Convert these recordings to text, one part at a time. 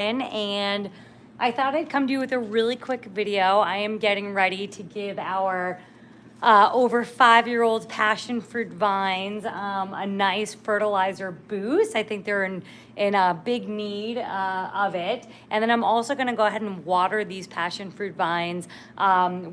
and I thought I'd come to you with a really quick video. I am getting ready to give our over 5-year-old passion fruit vines a nice fertilizer boost. I think they're in a big need of it. And then I'm also going to go ahead and water these passion fruit vines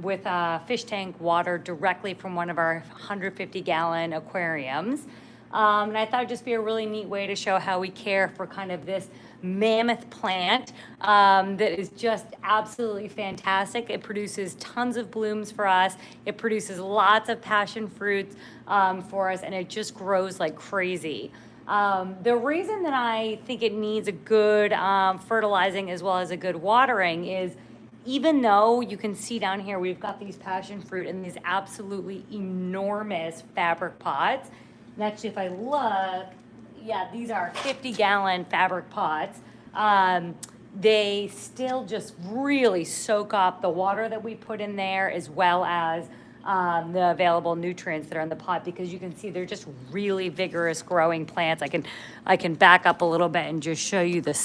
with fish tank water directly from one of our 150-gallon aquariums. And I thought it'd just be a really neat way to show how we care for kind of this mammoth plant that is just absolutely fantastic. It produces tons of blooms for us. It produces lots of passion fruits for us, and it just grows like crazy. The reason that I think it needs a good fertilizing as well as a good watering is even though you can see down here, we've got these passion fruit in these absolutely enormous fabric pots. And actually, if I look, yeah, these are 50-gallon fabric pots. They still just really soak up the water that we put in there as well as the available nutrients that are in the pot, because you can see they're just really vigorous growing plants. I can back up a little bit and just show you the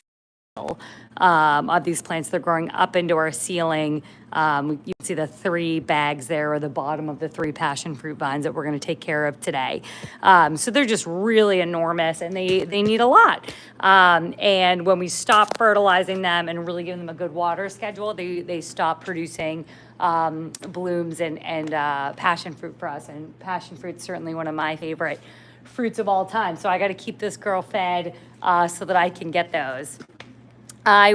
of these plants. They're growing up into our ceiling. You can see the 3 bags there, or the bottom of the 3 passion fruit vines that we're going to take care of today. So they're just really enormous, and they need a lot. And when we stop fertilizing them and really give them a good water schedule, they stop producing blooms and passion fruit for us. And passion fruit's certainly one of my favorite fruits of all time. So I got to keep this girl fed so that I can get those. I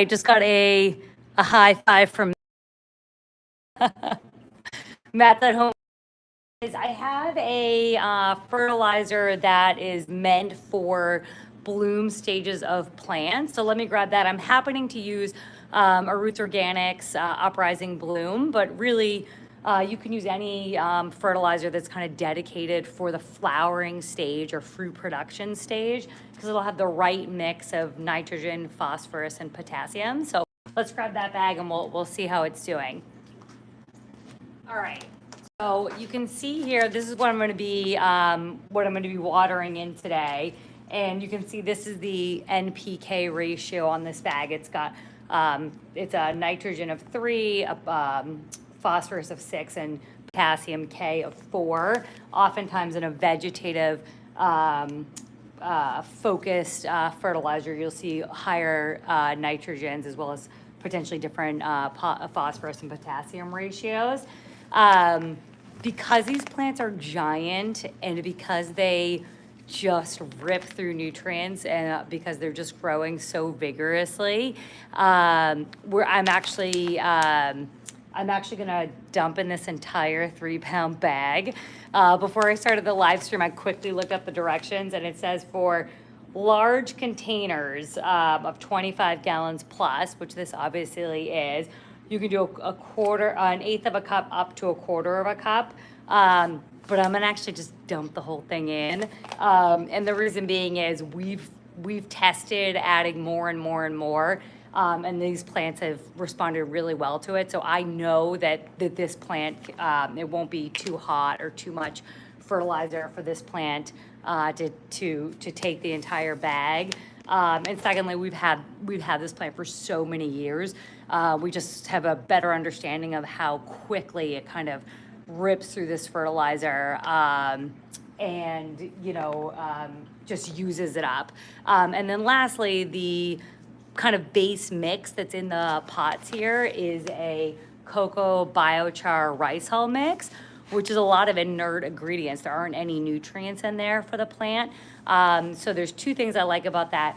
just got a high five from Matt's at home. I have a fertilizer that is meant for bloom stages of plants. So let me grab that. I'm happening to use a Roots Organics Uprising Bloom, but really you can use any fertilizer that's kind of dedicated for the flowering stage or fruit production stage, because it'll have the right mix of nitrogen, phosphorus, and potassium. So let's grab that bag and we'll see how it's doing. All right. So you can see here, this is what I'm going to be watering in today, and you can see this is the NPK ratio on this bag. It's got it's a nitrogen of 3, phosphorus of 6, and potassium K of 4. Oftentimes in a vegetative focused fertilizer, you'll see higher nitrogens as well as potentially different phosphorus and potassium ratios. Because these plants are giant and because they just rip through nutrients and because they're just growing so vigorously, I'm actually gonna dump in this entire 3-pound bag. Before I started the live stream, I quickly looked up the directions, and it says for large containers of 25 gallons plus, which this obviously is, you can do an eighth of a cup up to a quarter of a cup. But I'm gonna actually just dump the whole thing in. And the reason being is we've tested adding more and more and more. And these plants have responded really well to it. So I know that this plant, it won't be too hot or too much fertilizer for this plant to take the entire bag. And secondly, we've had this plant for so many years. We just have a better understanding of how quickly it kind of rips through this fertilizer and just uses it up. And then lastly, the kind of base mix that's in the pots here is a cocoa biochar rice hull mix, which is a lot of inert ingredients. There aren't any nutrients in there for the plant. So there's 2 things I like about that.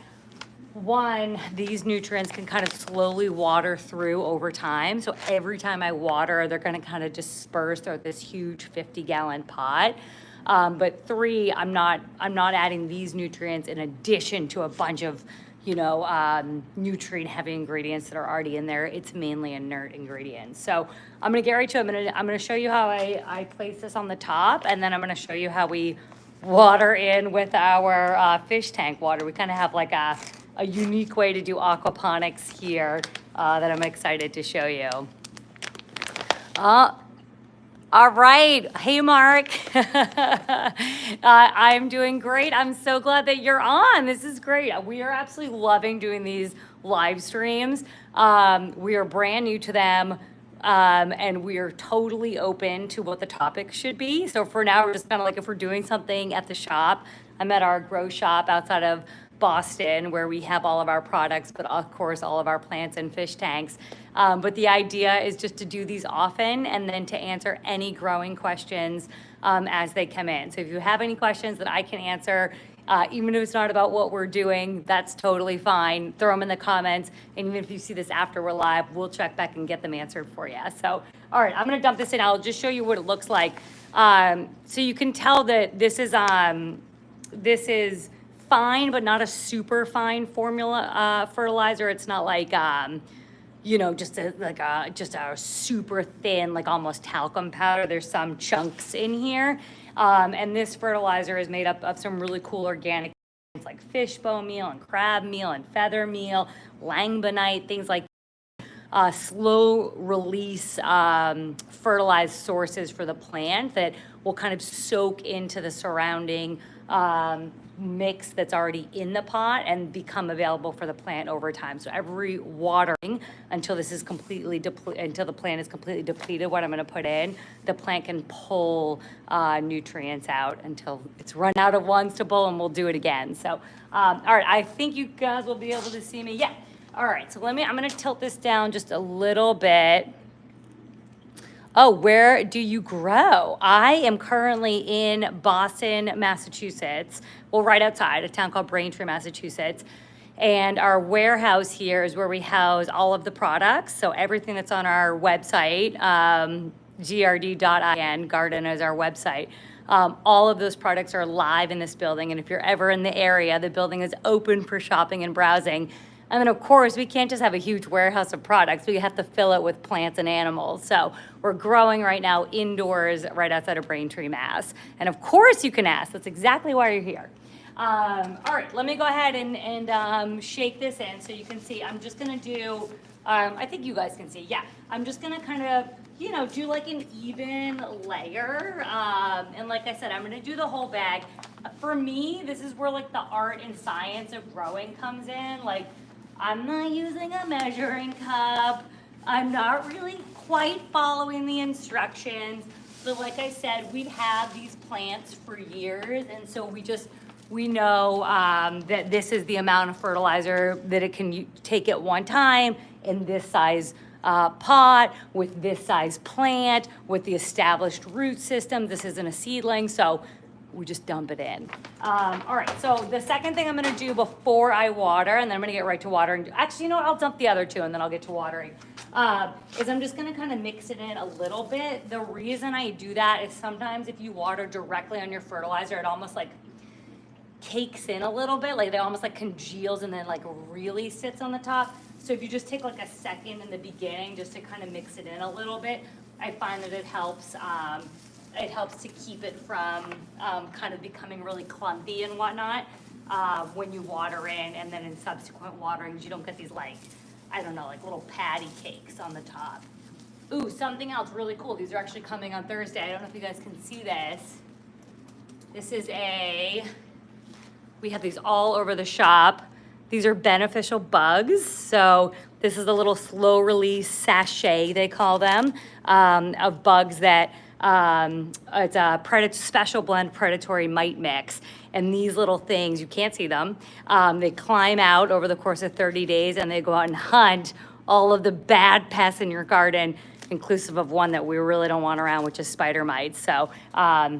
One, these nutrients can kind of slowly water through over time. So every time I water, they're going to kind of disperse throughout this huge 50-gallon pot. But 3, I'm not adding these nutrients in addition to a bunch of nutrient-heavy ingredients that are already in there. It's mainly inert ingredients. So I'm going to get right to it. I'm going to show you how I place this on the top, and then I'm going to show you how we water in with our fish tank water. We kind of have like a unique way to do aquaponics here that I'm excited to show you. All right. Hey, Mark. I'm doing great. I'm so glad that you're on. This is great. We are absolutely loving doing these live streams. We are brand new to them. And we are totally open to what the topic should be. So for now, we're just kind of like if we're doing something at the shop. I'm at our grow shop outside of Boston where we have all of our products, but of course all of our plants and fish tanks. But the idea is just to do these often and then to answer any growing questions as they come in. So if you have any questions that I can answer, even if it's not about what we're doing, that's totally fine. Throw them in the comments. And even if you see this after we're live, we'll check back and get them answered for you. So, all right, I'm gonna dump this in. I'll just show you what it looks like. So you can tell that this is fine, but not a super fine formula fertilizer. It's not like, just a super thin, like almost talcum powder. There's some chunks in here. And this fertilizer is made up of some really cool organic things like fish bone meal and crab meal and feather meal, langbonite, things like slow release fertilized sources for the plant that will kind of soak into the surrounding mix that's already in the pot and become available for the plant over time. So every watering until this is completely until the plant is completely depleted, what I'm going to put in, the plant can pull nutrients out until it's run out of ones to pull, and we'll do it again. So, all right, I think you guys will be able to see me. Yeah. All right, so I'm going to tilt this down just a little bit. Oh, where do you grow? I am currently in Boston, Massachusetts. Well, right outside a town called Braintree, Massachusetts. And our warehouse here is where we house all of the products. So everything that's on our website, grd.in, Garden is our website. All of those products are live in this building. And if you're ever in the area, the building is open for shopping and browsing. And then, of course, we can't just have a huge warehouse of products. We have to fill it with plants and animals. So we're growing right now indoors right outside of Braintree, Mass. And, of course, you can ask. That's exactly why you're here. All right, let me go ahead and shake this in so you can see. I'm just going to do, I think you guys can see. Yeah, I'm just going to kind of, do like an even layer. And like I said, I'm going to do the whole bag. For me, this is where, like, the art and science of growing comes in. Like, I'm not using a measuring cup. I'm not really quite following the instructions. But like I said, we've had these plants for years. And so we know that this is the amount of fertilizer that it can take at one time in this size pot, with this size plant, with the established root system. This isn't a seedling. So we just dump it in. All right, so the second thing I'm gonna do before I water, and then I'm gonna get right to watering. Actually, you know what, I'll dump the other two and then I'll get to watering, is I'm just gonna kind of mix it in a little bit. The reason I do that is sometimes if you water directly on your fertilizer, it almost like cakes in a little bit, like it almost like congeals and then like really sits on the top. So if you just take like a second in the beginning just to kind of mix it in a little bit, I find that it helps to keep it from kind of becoming really clumpy and whatnot when you water in, and then in subsequent waterings you don't get these like, I don't know, like little patty cakes on the top. Ooh, something else really cool. These are actually coming on Thursday. I don't know if you guys can see this. This is we have these all over the shop. These are beneficial bugs. So this is a little slow release sachet, they call them, of bugs that it's a special blend predatory mite mix. And these little things, you can't see them, they climb out over the course of 30 days and they go out and hunt all of the bad pests in your garden, inclusive of one that we really don't want around, which is spider mites. So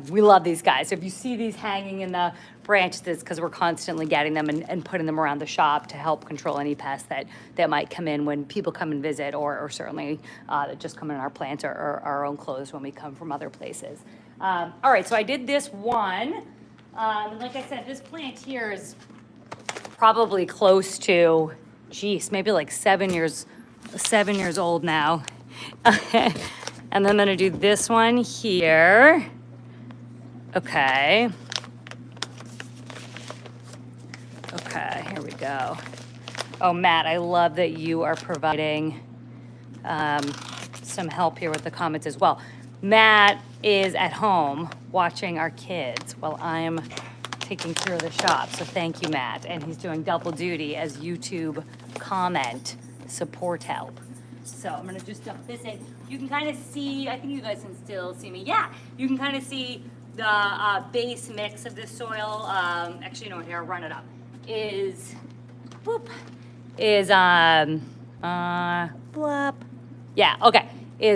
we love these guys. So if you see these hanging in the branches, it's because we're constantly getting them and putting them around the shop to help control any pests that might come in when people come and visit, or certainly that just come in our plants or our own clothes when we come from other places. All right, so I did this one. And like I said, this plant here is probably close to, geez, maybe like 7 years old now. And then I'm gonna do this one here. Okay. Okay, here we go. Oh, Matt, I love that you are providing some help here with the comments as well. Matt is at home watching our kids while I'm taking care of the shop. So thank you, Matt. And he's doing double duty as YouTube comment support help. So I'm gonna just dump this in. You can kind of see, I think you guys can still see me. Yeah, you can kind of see the base mix of this soil. Actually, you know what, here, I'll run it up. Is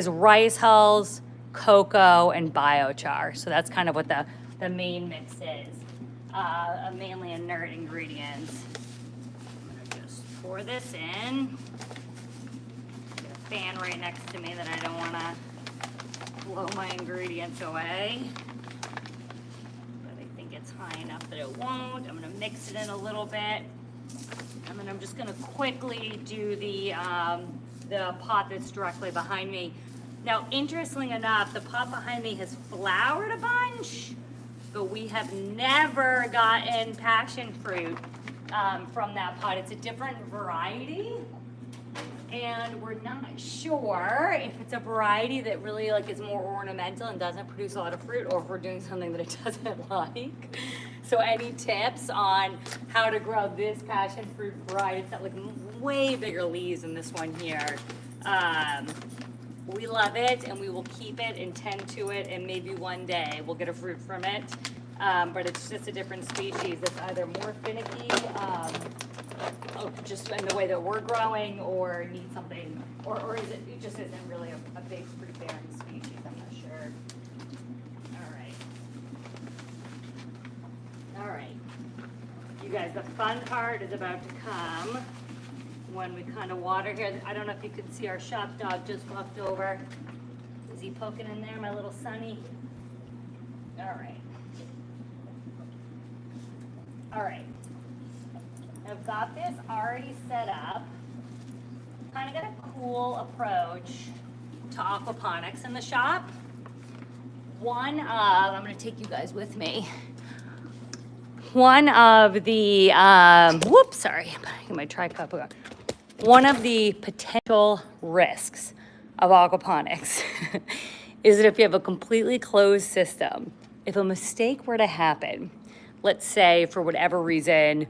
rice hulls, cocoa, and biochar. So that's kind of what the main mix is, mainly inert ingredients. I'm gonna just pour this in. Get a fan right next to me that I don't wanna blow my ingredients away. But I think it's high enough that it won't. I'm gonna mix it in a little bit. And then I'm just gonna quickly do the pot that's directly behind me. Now, interestingly enough, the pot behind me has flowered a bunch, but we have never gotten passion fruit from that pot. It's a different variety, and we're not sure if it's a variety that really like is more ornamental and doesn't produce a lot of fruit, or if we're doing something that it doesn't like. So any tips on how to grow this passion fruit variety? It's got like way bigger leaves than this one here. We love it and we will keep it and tend to it, and maybe one day we'll get a fruit from it. But it's just a different species that's either more finicky, just in the way that we're growing, or needs something, or is it just isn't really a big fruit bearing species. I'm not sure. All right, you guys, the fun part is about to come when we kind of water here. I don't know if you can see our shop dog just walked over. Is he poking in there, my little sonny? All right. All right. I've got this already set up. Kind of got a cool approach to aquaponics in the shop. I'm going to take you guys with me. One of the, my tripod. One of the potential risks of aquaponics is that if you have a completely closed system, if a mistake were to happen, let's say for whatever reason,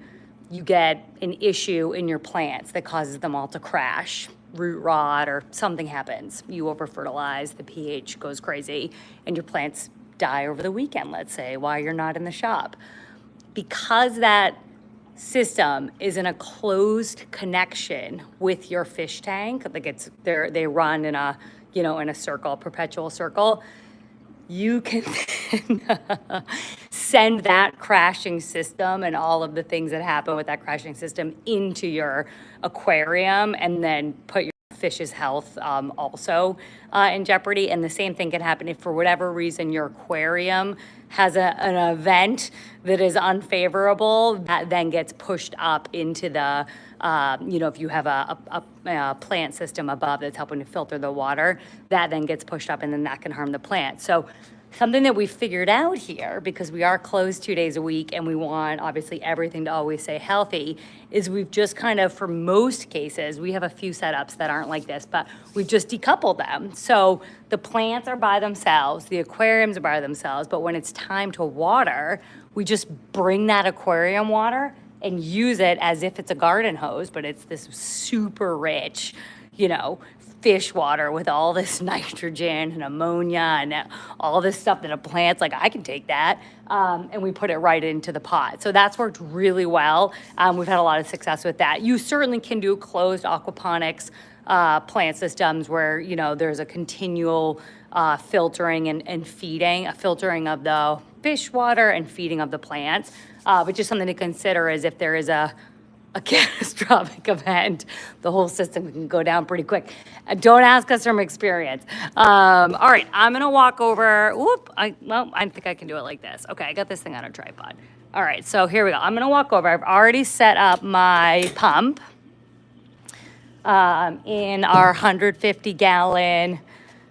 you get an issue in your plants that causes them all to crash, root rot, or something happens, you over-fertilize, the pH goes crazy, and your plants die over the weekend, let's say, while you're not in the shop. Because that system is in a closed connection with your fish tank, like they run in a circle, perpetual circle, you can send that crashing system and all of the things that happen with that crashing system into your aquarium, and then put your fish's health also in jeopardy. And the same thing can happen if for whatever reason your aquarium has an event that is unfavorable, that then gets pushed up into the, if you have a plant system above that's helping to filter the water, that then gets pushed up, and then that can harm the plant. So something that we figured out here, because we are closed 2 days a week and we want obviously everything to always stay healthy, is we've just kind of, for most cases, we have a few setups that aren't like this, but we've just decoupled them. So the plants are by themselves, the aquariums are by themselves, but when it's time to water, we just bring that aquarium water and use it as if it's a garden hose, but it's this super rich, fish water with all this nitrogen and ammonia and all this stuff that a plant's like, I can take that, and we put it right into the pot. So that's worked really well. We've had a lot of success with that. You certainly can do closed aquaponics plant systems where, there's a continual filtering and feeding, a filtering of the fish water and feeding of the plants. But just something to consider is if there is a catastrophic event, the whole system can go down pretty quick. Don't ask us from experience. All right, I'm gonna walk over. I think I can do it like this. Okay, I got this thing on a tripod. All right, so here we go. I'm gonna walk over. I've already set up my pump in our 150-gallon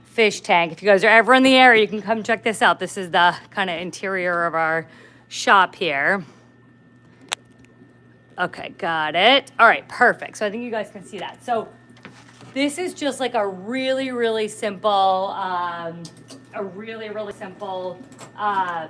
fish tank. If you guys are ever in the area, you can come check this out. This is the kind of interior of our shop here. Okay, got it. All right, perfect. So I think you guys can see that. So this is just like a really, really simple a really, really simple, I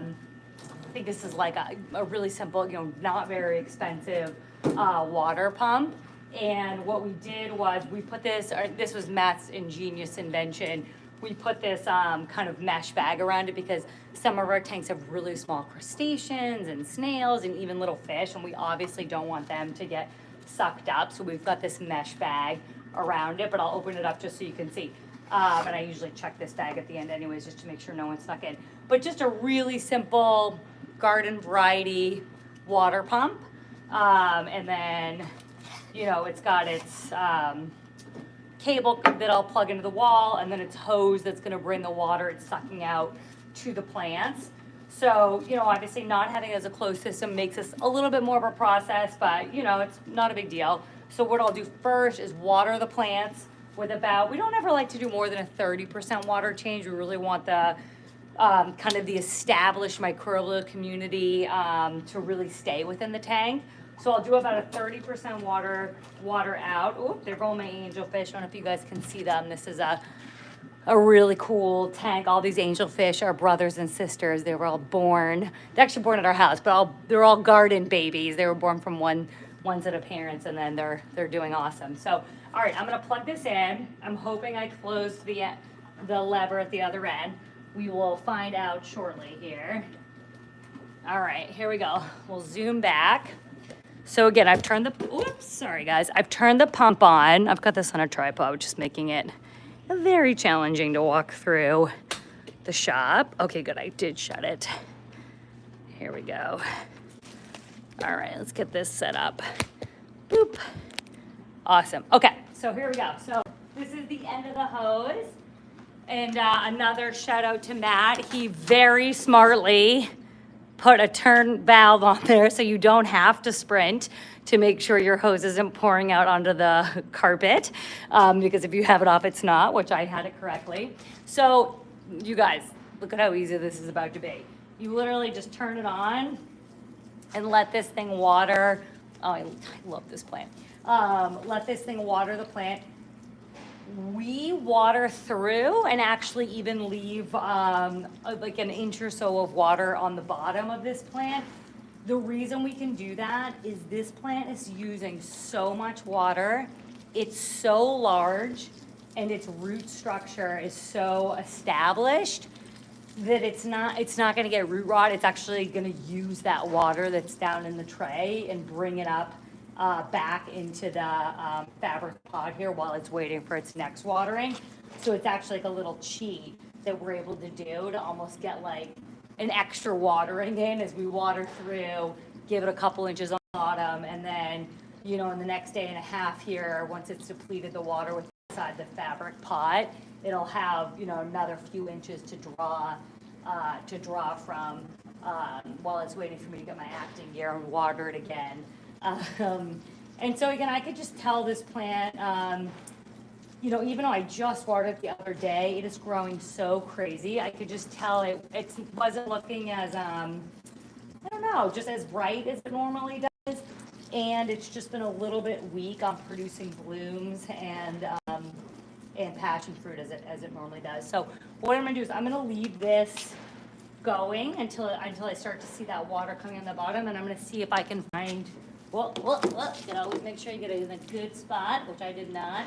think this is like a really simple, you know, not very expensive water pump. And what we did was we put this, or this was Matt's ingenious invention. We put this kind of mesh bag around it because some of our tanks have really small crustaceans and snails and even little fish, and we obviously don't want them to get sucked up. So we've got this mesh bag around it, but I'll open it up just so you can see. And I usually check this bag at the end anyways, just to make sure no one's snuck in. But just a really simple garden variety water pump. And then, you know, it's got its cable that I'll plug into the wall, and then its hose that's gonna bring the water it's sucking out to the plants. So, you know, obviously not having it as a closed system makes this a little bit more of a process, but you know, it's not a big deal. So what I'll do first is water the plants with about, we don't ever like to do more than a 30% water change. We really want the kind of the established microbial community to really stay within the tank. So I'll do about a 30% water out. Oh, there go my angelfish. I don't know if you guys can see them. This is a really cool tank. All these angelfish are brothers and sisters. They were all born. They're actually born at our house, but they're all garden babies. They were born from one set of parents, and then they're doing awesome. So, all right, I'm gonna plug this in. I'm hoping I closed the lever at the other end. We will find out shortly here. All right, here we go. We'll zoom back. So again, I've turned I've turned the pump on. I've got this on a tripod, which is making it very challenging to walk through the shop. Okay, good, I did shut it. Here we go. All right, let's get this set up. Boop. Awesome. Okay, so here we go. So this is the end of the hose. And another shout out to Matt. He very smartly put a turn valve on there so you don't have to sprint to make sure your hose isn't pouring out onto the carpet. Because if you have it off, it's not, which I had it correctly. So you guys, look at how easy this is about to be. You literally just turn it on and let this thing water. Oh, I love this plant. Let this thing water the plant. We water through and actually even leave like an inch or so of water on the bottom of this plant. The reason we can do that is this plant is using so much water. It's so large and its root structure is so established that it's not going to get root rot. It's actually going to use that water that's down in the tray and bring it up back into the fabric pod here while it's waiting for its next watering. So it's actually like a little cheat that we're able to do to almost get like an extra watering in as we water through, give it a couple inches on the bottom, and then, you know, in the next day and a half here, once it's depleted the water with inside the fabric pot, it'll have, you know, another few inches to draw from while it's waiting for me to get my acting gear and water it again. And so again, I could just tell this plant, you know, even though I just watered it the other day, it is growing so crazy. I could just tell it wasn't looking as, I don't know, just as bright as it normally does. And it's just been a little bit weak on producing blooms and passion fruit as it normally does. So what I'm gonna do is I'm gonna leave this going until I start to see that water coming on the bottom, and I'm gonna see if I can find, you know, make sure you get it in a good spot, which I did not.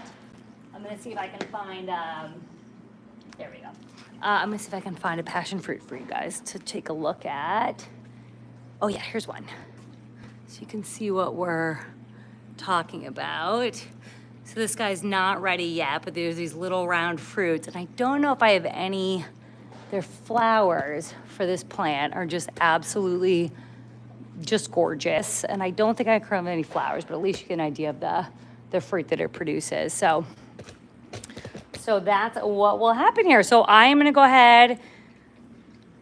I'm gonna see if I can find, there we go. I'm gonna see if I can find a passion fruit for you guys to take a look at. Oh yeah, here's one. So you can see what we're talking about. So this guy's not ready yet, but there's these little round fruits, and I don't know if I have any, their flowers for this plant are just absolutely just gorgeous. And I don't think I currently have any flowers, but at least you get an idea of the fruit that it produces. So that's what will happen here. So I'm gonna go ahead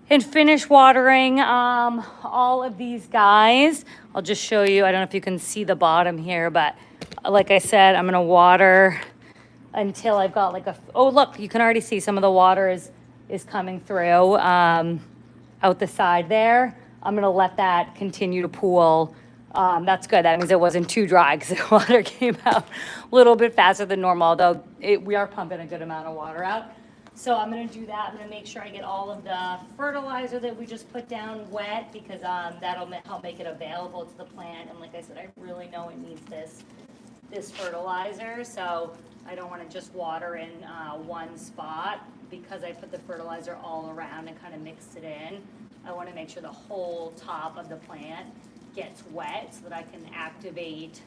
and finish watering all of these guys. I'll just show you, I don't know if you can see the bottom here, but like I said, I'm gonna water until I've got like oh look, you can already see some of the water is coming through out the side there. I'm gonna let that continue to pool. That's good, that means it wasn't too dry because the water came out a little bit faster than normal, although we are pumping a good amount of water out. So I'm gonna do that. I'm gonna make sure I get all of the fertilizer that we just put down wet, because that'll help make it available to the plant. And like I said, I really know it needs this fertilizer, so I don't wanna just water in one spot. Because I put the fertilizer all around and kind of mixed it in, I wanna make sure the whole top of the plant gets wet so that I can activate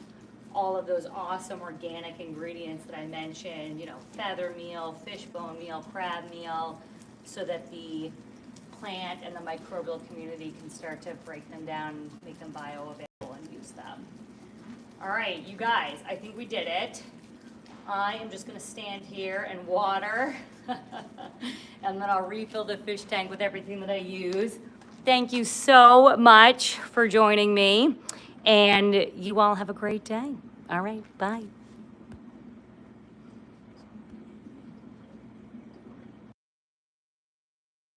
all of those awesome organic ingredients that I mentioned, you know, feather meal, fish bone meal, crab meal, so that the plant and the microbial community can start to break them down, make them bioavailable and use them. All right, you guys, I think we did it. I am just gonna stand here and water, and then I'll refill the fish tank with everything that I use. Thank you so much for joining me, and you all have a great day. All right, bye.